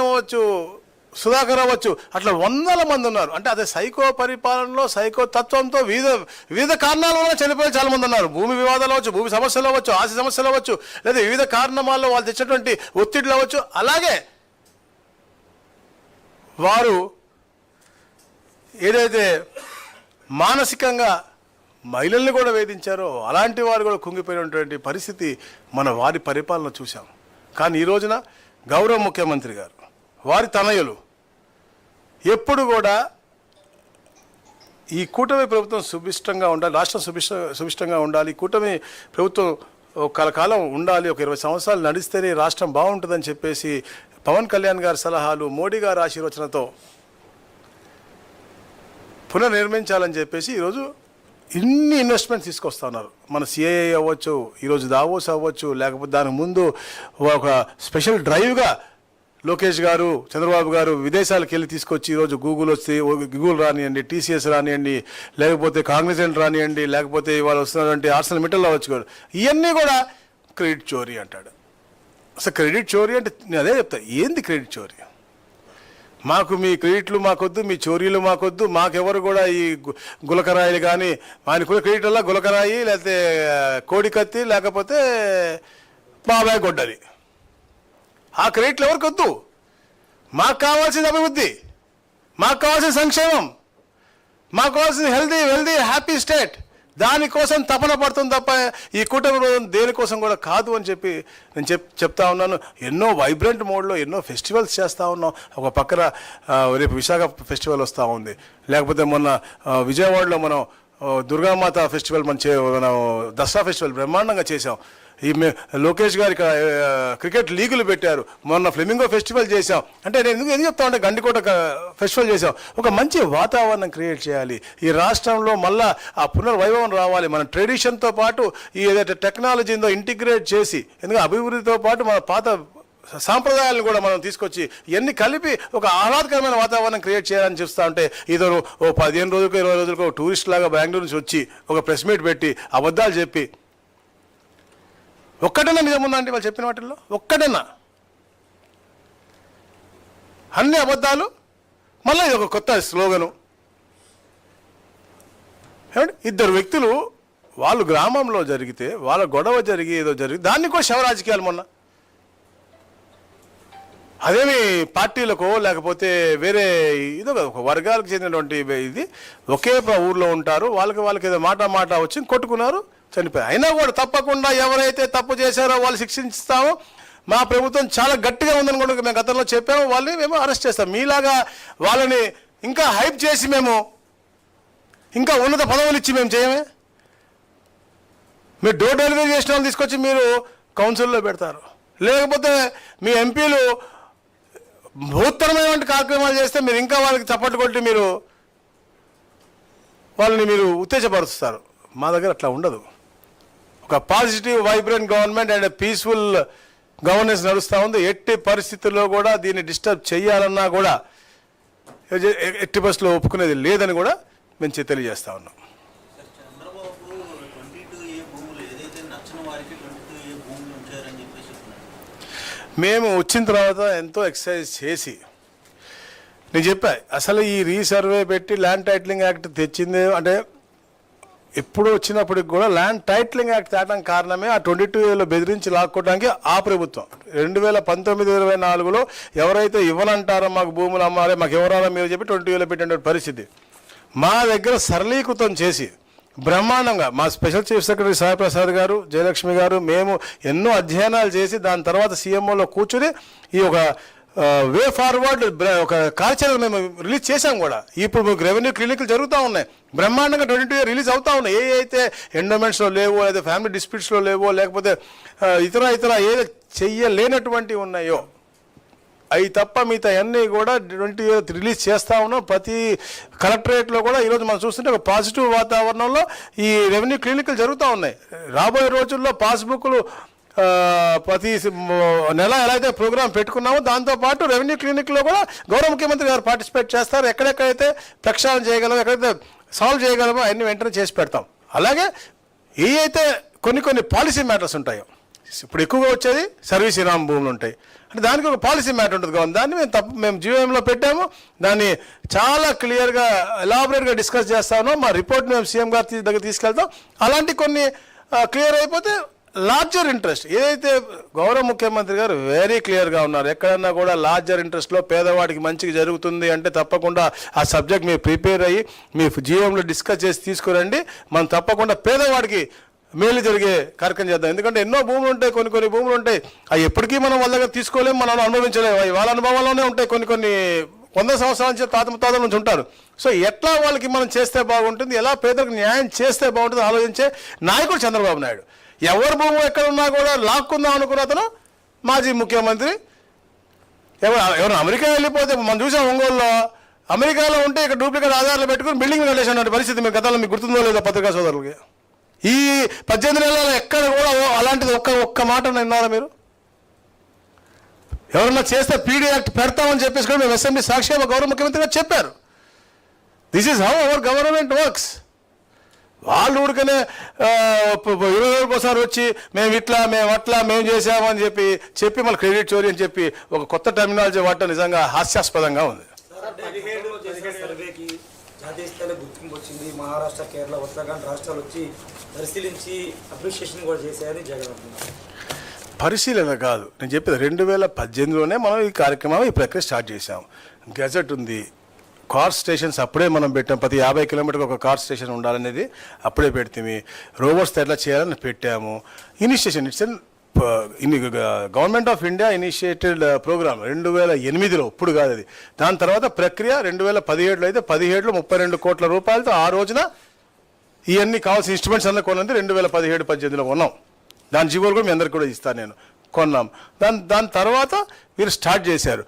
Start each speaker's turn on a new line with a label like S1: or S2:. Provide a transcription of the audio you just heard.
S1: అవ్వచ్చు, సుధాకర్ అవ్వచ్చు, అట్లా వందల మంది ఉన్నారు. అంటే అదే సైకో పరిపాలనలో సైకో తత్వంతో వివిధ కారణాల వల్ల చనిపోయే చాలా మంది ఉన్నారు. భూమి వివాదాలు అవ్వచ్చు, భూమి సమస్యలు అవ్వచ్చు, ఆస్తి సమస్యలు అవ్వచ్చు, లేదా వివిధ కారణాల్లో వాళ్ళు తెచ్చినటువంటి ఒత్తిడిలు అవ్వచ్చు. అలాగే వారు ఏదైతే మానసికంగా మహిళల్ని కూడా వేధించారో అలాంటి వారు కూడా కుంగిపోయినటువంటి పరిస్థితి మన వారి పరిపాలన చూసాం. కానీ ఈ రోజున గౌరవ ముఖ్యమంత్రి గారు, వారి తనయులు ఎప్పుడు కూడా ఈ కూటమి ప్రభుత్వం సుభిష్టంగా ఉండాలి, రాష్ట్రం సుభిష్టంగా ఉండాలి, కూటమి ప్రభుత్వం కలకాలం ఉండాలి, ఒక 20 సంవత్సరాలు నడిస్తేనే రాష్ట్రం బాగుంటుందని చెప్పేసి పవన్ కళ్యాణ్ గారి సలహాలు, మోడీ గారి ఆశీర్వచనతో పునర్నిర్మించాలని చెప్పేసి ఈరోజు ఇన్ని ఇన్వెస్ట్మెంట్స్ తీసుకొస్తా ఉన్నారు. మన సిఐఐ అవ్వచ్చు, ఈరోజు దావోస్ అవ్వచ్చు, లేకపోతే దానికి ముందు ఒక స్పెషల్ డ్రైవ్గా లోకేష్ గారు, చంద్రబాబు గారు విదేశాలకు వెళ్ళి తీసుకొచ్చి ఈరోజు గూగుల్ రానియండి, టీసీఎస్ రానియండి, లేకపోతే కాంగ్రెసెంట్ రానియండి, లేకపోతే ఇవాళ వస్తున్నటువంటి ఆర్సెనల్ మిట్టల్ అవ్వచ్చు కూడా, ఇవన్నీ కూడా క్రెడిట్ చోరీ అంటాడు. అసలు క్రెడిట్ చోరీ అంటే నేను అదే చెప్తా, ఏంది క్రెడిట్ చోరీ? మాకు మీ క్రెడిట్లు మాకొద్దు, మీ చోరీలు మాకొద్దు, మాకెవరు కూడా ఈ గులకరాయిలు కానీ ఆయన కూడా క్రెడిట్ వల్ల గులకరాయి, లేకపోతే కోడికత్తి, లేకపోతే బాబాయ్ గొడ్డలి, ఆ క్రెడిట్లు ఎవరికి వద్దు. మాకు కావాల్సిన అభివృద్ధి, మాకు కావాల్సిన సంక్షేమం, మాకు కావాల్సిన వెల్దీ హ్యాపీ స్టేట్, దానికోసం తపన పడుతుంది తప్ప ఈ కూటమి దేనికోసం కూడా కాదు అని చెప్పి నేను చెప్తా ఉన్నాను. ఎన్నో వైబ్రెంట్ మోడ్లో ఎన్నో ఫెస్టివల్స్ చేస్తూ ఉన్నాం. ఒక పక్కన రేపు విశాఖ ఫెస్టివల్ వస్తూ ఉంది, లేకపోతే మొన్న విజయవాడలో మనం దుర్గామాత ఫెస్టివల్ మనం దసరా ఫెస్టివల్ బ్రహ్మాండంగా చేసాం. లోకేష్ గారు ఇక్కడ క్రికెట్ లీగులు పెట్టారు, మొన్న ఫ్లెమింగో ఫెస్టివల్ చేసాం. అంటే నేను ఎందుకు చెప్తా ఉంటే గండికోట ఫెస్టివల్ చేసాం. ఒక మంచి వాతావరణం క్రియేట్ చేయాలి, ఈ రాష్ట్రంలో మళ్ళా ఆ పునర్వైభవం రావాలి. మన ట్రెడిషన్తో పాటు ఈ ఏదైతే టెక్నాలజీ ఉందో ఇంటిగ్రేట్ చేసి, ఎందుకంటే అభివృద్ధితో పాటు మన పాత సాంప్రదాయాలను కూడా మనం తీసుకొచ్చి ఇవన్నీ కలిపి ఒక ఆహ్లాదకరమైన వాతావరణం క్రియేట్ చేయాలని చూస్తూ ఉంటే ఇద్దరు 15 రోజులకు 20 రోజులకు టూరిస్ట్ లాగా బెంగళూరు నుంచి వచ్చి ఒక ప్రెస్ మీట్ పెట్టి అబద్ధాలు చెప్పి, ఒక్కటన్నా నిజం ఉందా అంటే వాళ్ళు చెప్పిన వాటిల్లో ఒక్కటన్నా? అన్ని అబద్ధాలు. మళ్ళీ ఇది ఒక కొత్త స్లోగను. ఏమంటే ఇద్దరు వ్యక్తులు వాళ్ళు గ్రామంలో జరిగితే, వాళ్ళ గొడవ జరిగి ఏదో జరిగి దాన్ని కూడా శవ రాజకీయాలు. మొన్న అదేమి పార్టీలకో లేకపోతే వేరే ఇదో కదా, ఒక వర్గాలకు చెందినటువంటి ఇది ఒకే ఊర్లో ఉంటారు, వాళ్ళకి ఏదో మాట వచ్చి కొట్టుకున్నారు, చనిపోయారు. అయినా కూడా తప్పకుండా ఎవరైతే తప్పు చేశారో వాళ్ళు శిక్షిస్తామో, మా ప్రభుత్వం చాలా గట్టిగా ఉందని కూడా మేము గతంలో చెప్పాము, వాళ్ళని మేము అరెస్ట్ చేస్తాం. మీలాగా వాళ్ళని ఇంకా హైప్ చేసి మేము ఇంకా ఉన్నత పదవులు ఇచ్చి మేము చేయమే. మీరు డోర్ డెలివరీ చేసిన వాళ్ళు తీసుకొచ్చి మీరు కౌన్సిల్లో పెడతారు, లేకపోతే మీ ఎంపీలు భూత్తరమైనటువంటి కార్యక్రమాలు చేస్తే మీరు ఇంకా వాళ్ళకి చప్పట్లు కొట్టి మీరు వాళ్ళని మీరు ఉత్తేజపరుస్తారు. మా దగ్గర అట్లా ఉండదు. ఒక positive vibrant government and peaceful governance నడుస్తూ ఉంది. ఎట్టి పరిస్థితుల్లో కూడా దీన్ని డిస్టర్బ్ చేయాలన్నా కూడా ఎట్టి బస్సులో ఒప్పుకునేది లేదని కూడా మేము తెలియజేస్తా ఉన్నాం. మేము వచ్చిన తర్వాత ఎంతో ఎక్సర్సైజ్ చేసి నేను చెప్పా, అసలు ఈ రీసర్వే పెట్టి ల్యాండ్ టైటిలింగ్ యాక్ట్ తెచ్చింది అంటే ఎప్పుడు వచ్చినప్పటికి కూడా ల్యాండ్ టైటిలింగ్ యాక్ట్ తేవడానికి కారణమే ఆ 22A బెదిరించి లాక్కోవడానికి ఆ ప్రభుత్వం. 2019-24లో ఎవరైతే ఇవ్వనంటారో మాకు భూములు అమ్మాలి, మాకు ఎవరాలో మీరు చెప్పి 22A పెట్టిన పరిస్థితి మా దగ్గర సరళీకృతం చేసి బ్రహ్మాండంగా మా special chief secretary Sai Prasad గారు, జయలక్ష్మి గారు, మేము ఎన్నో అధ్యయనాలు చేసి దాని తర్వాత సీఎంఓలో కూర్చుని ఈ ఒక వే ఫార్వర్డ్ ఒక కార్యాచరణ మేము రిలీజ్ చేశాం కూడా. ఇప్పుడు మీకు రెవెన్యూ క్లినిక్లు జరుగుతూ ఉన్నాయి, బ్రహ్మాండంగా 22A రిలీజ్ అవుతూ ఉన్నాయి. ఏ అయితే ఎండోమెంట్స్లో లేవో, లేదా ఫ్యామిలీ డిస్ప్యూట్స్లో లేవో, లేకపోతే ఇతర ఏదో చెయ్యలేనటువంటివి ఉన్నాయో అవి తప్ప మిగతా అన్నీ కూడా 22A రిలీజ్ చేస్తూ ఉన్నాం. ప్రతి కలెక్టరేట్లో కూడా ఈరోజు మనం చూస్తుంటే ఒక పాజిటివ్ వాతావరణంలో ఈ రెవెన్యూ క్లినిక్లు జరుగుతూ ఉన్నాయి. రాబోయే రోజుల్లో పాస్బుక్లు ప్రతి నెల ఎలా అయితే ప్రోగ్రాం పెట్టుకున్నామో దాంతోపాటు రెవెన్యూ క్లినిక్లో కూడా గౌరవ ముఖ్యమంత్రి గారు పార్టిసిపేట్ చేస్తారు. ఎక్కడెక్కడైతే ప్రక్షాళన చేయగలమో, ఎక్కడైతే సాల్వ్ చేయగలమో అన్ని వెంటనే చేసి పెడతాం. అలాగే ఏ అయితే కొన్ని పాలసీ మ్యాటర్స్ ఉంటాయో ఇప్పుడు ఎక్కువగా వచ్చేది సర్వీస్ ఇనాం భూములు ఉంటాయి. అంటే దానికి ఒక పాలసీ మ్యాటర్ ఉంటుంది కావాలి. దాన్ని మేము జీవోఎంలో పెట్టాము. దాన్ని చాలా క్లియర్గా ఎలాబరేట్గా డిస్కస్ చేస్తాను. మా రిపోర్ట్ మేము సీఎం గారి దగ్గర తీసుకెళ్తాం. అలాంటి కొన్ని క్లియర్ అయిపోతే లార్జర్ ఇంట్రెస్ట్ ఏదైతే గౌరవ ముఖ్యమంత్రి గారు వెరీ క్లియర్గా ఉన్నారు, ఎక్కడన్నా కూడా లార్జర్ ఇంట్రెస్ట్లో పేదవాడికి మంచిగా జరుగుతుంది అంటే తప్పకుండా ఆ సబ్జెక్ట్ మీరు ప్రిపేర్ అయ్యి మీ జీవోఎంలో డిస్కస్ చేసి తీసుకురండి. మనం తప్పకుండా పేదవాడికి మేలు జరిగే కార్యక్రమం చేద్దాం. ఎందుకంటే ఎన్నో భూములు ఉంటాయి, కొన్ని భూములు ఉంటాయి, అవి ఎప్పటికీ మనం వాళ్ళ దగ్గర తీసుకోలేము, మనం అనుభవించలేము. అవి వాళ్ళ అనుభవాల్లోనే ఉంటాయి. కొన్ని 100 సంవత్సరాల నుంచి తాతల నుంచి ఉంటారు. సో ఎట్లా వాళ్ళకి మనం చేస్తే బాగుంటుంది, ఎలా పేదలకు న్యాయం చేస్తే బాగుంటుంది ఆలోచించే నాయకుడు చంద్రబాబు నాయుడు. ఎవరి భూమి ఎక్కడ ఉన్నా కూడా లాక్కుందాం అనుకున్న అతను మాజీ ముఖ్యమంత్రి. ఎవరు అమెరికా వెళ్ళిపోతే మనం చూసాం, ఒంగోలులో అమెరికాలో ఉంటే ఇక్కడ డూప్లికేట్ ఆధారాలు పెట్టుకుని బిల్డింగ్ కట్టేసిన పరిస్థితి మీ గతంలో మీకు గుర్తుందో లేదో పత్రికా సోదరులకి. ఈ 18 నెలల్లో ఎక్కడ కూడా అలాంటిది ఒక్క మాట విన్నారా మీరు? ఎవరన్నా చేస్తే పీడీ యాక్ట్ పెడతామని చెప్పేసి కూడా మేము అసెంబ్లీ సాక్షిగా గౌరవ ముఖ్యమంత్రి గారు చెప్పారు. This is how our government works. వాళ్ళు ఊరికనే 20 రోజులకోసారి వచ్చి మేము ఇట్లా మేము అట్లా మేము చేసామని చెప్పి మళ్ళీ క్రెడిట్ చోరీ అని చెప్పి ఒక కొత్త టెర్మినాలజీ వాడటం నిజంగా హాస్యాస్పదంగా ఉంది.
S2: జాతీయ స్థాయిలో గుర్తింపు వచ్చింది. మహారాష్ట్ర, కేరళ, ఉత్తరాఖండ్ రాష్ట్రాలు వచ్చి పరిశీలించి అప్రిషియేషన్ కూడా చేశాయని జగన్ అంటున్నారు.
S1: పరిశీలన కాదు నేను చెప్పేది, 2018లోనే మనం ఈ కార్యక్రమం ఈ ప్రక్రియ స్టార్ట్ చేసాం. గెజెట్ ఉంది, కార్ స్టేషన్స్ అప్పుడే మనం పెట్టాం. ప్రతి 50 కిలోమీటర్కి ఒక కార్ స్టేషన్ ఉండాలనేది అప్పుడే పెడితే, రోబోట్స్ ఎట్లా చేయాలని పెట్టాము. Initiation its government of India initiated program 2008లో, ఇప్పుడు కాదు అది. దాని తర్వాత ప్రక్రియ 2017లో అయితే 17లో 32 కోట్ల రూపాయలతో ఆ రోజున ఇవన్నీ కావాల్సిన ఇన్స్ట్రుమెంట్స్ అన్నీ కొన్నది 2017-18లో కొన్నాం. దాని జీవోలు కూడా మీ అందరికి కూడా ఇస్తాను నేను. కొన్నాం. దాని తర్వాత వీరు స్టార్ట్ చేశారు.